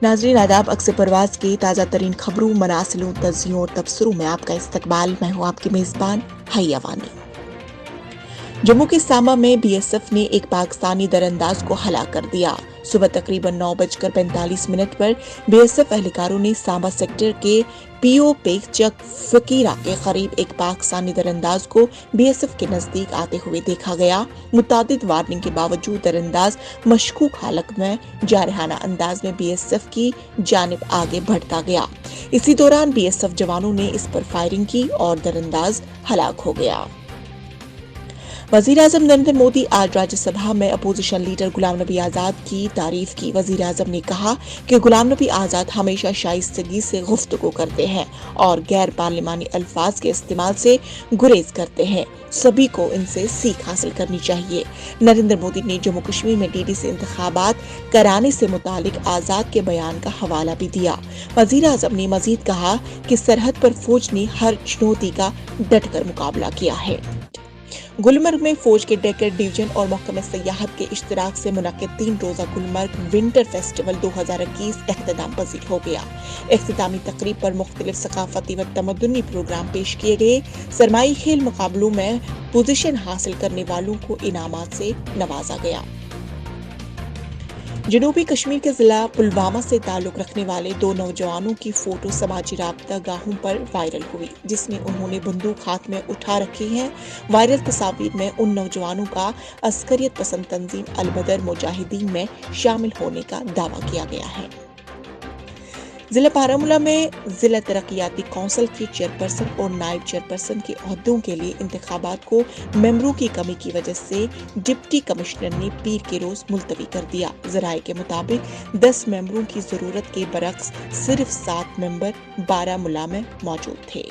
ناظرین آداب، اقصے پرواز کے تازہ ترین خبروں، مراسلوں، تجزیوں اور تبصروں میں آپ کا استقبال۔ میں ہوں آپ کی میزبان حیا وانی۔ جموں کے سامبا میں بی ایس ایف نے ایک پاکستانی درانداز کو ہلاک کر دیا۔ صبح تقریباً 9:45 پر بی ایس ایف اہلکاروں نے سامبا سیکٹر کے پی او پیک چک فقیرہ کے قریب ایک پاکستانی درانداز کو بی ایس ایف کے نزدیک آتے ہوئے دیکھا گیا۔ متعدد وارننگ کے باوجود درانداز مشکوک حالت میں جارحانہ انداز میں بی ایس ایف کی جانب آگے بڑھتا گیا۔ اسی دوران بی ایس ایف جوانوں نے اس پر فائرنگ کی اور درانداز ہلاک ہو گیا۔ وزیراعظم نریندر مودی آج راجیہ سبھا میں اپوزیشن لیڈر غلام نبی آزاد کی تعریف کی۔ وزیراعظم نے کہا کہ غلام نبی آزاد ہمیشہ شائستگی سے گفتگو کرتے ہیں اور غیر پارلیمانی الفاظ کے استعمال سے گریز کرتے ہیں۔ سبھی کو ان سے سیکھ حاصل کرنی چاہیے۔ نریندر مودی نے جموں کشمیر میں ڈی ڈی سے انتخابات کرانے سے متعلق آزاد کے بیان کا حوالہ بھی دیا۔ وزیراعظم نے مزید کہا کہ سرحد پر فوج نے ہر چنوتی کا ڈٹ کر مقابلہ کیا ہے۔ گلمرگ میں فوج کے ڈیکر ڈویژن اور محکمہ سیاحت کے اشتراک سے منعقد 3 روزہ گلمرگ ونٹر فیسٹیول 2021 اختتام پذیر ہو گیا۔ اختتامی تقریب پر مختلف ثقافتی و تمدنی پروگرام پیش کیے گئے۔ سرمائی کھیل مقابلوں میں پوزیشن حاصل کرنے والوں کو انعامات سے نوازا گیا۔ جنوبی کشمیر کے ضلع پلوامہ سے تعلق رکھنے والے 2 نوجوانوں کی فوٹو سماجی رابطہ گاہوں پر وائرل ہوئی، جس میں انہوں نے بندوق ہاتھ میں اٹھا رکھی ہے۔ وائرل تصاویر میں ان نوجوانوں کا عسکریت پسند تنظیم البدر مجاہدین میں شامل ہونے کا دعویٰ کیا گیا ہے۔ ضلع بارہمولہ میں ضلع ترقیاتی کونسل کی چیئرپرسن اور نائب چیئرپرسن کے عہدوں کے لیے انتخابات کو ممبروں کی کمی کی وجہ سے ڈپٹی کمشنر نے پیر کے روز ملتوی کر دیا۔ ذرائع کے مطابق 10 ممبروں کی ضرورت کے برعکس صرف 7 ممبر بارہمولہ میں موجود تھے۔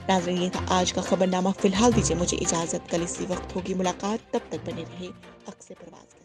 ناظرین، یہ تھا آج کا خبرنامہ۔ فی الحال دیجیے مجھے اجازت، کل اسی وقت ہوگی ملاقات، تب تک بنے رہے اقصے پرواز۔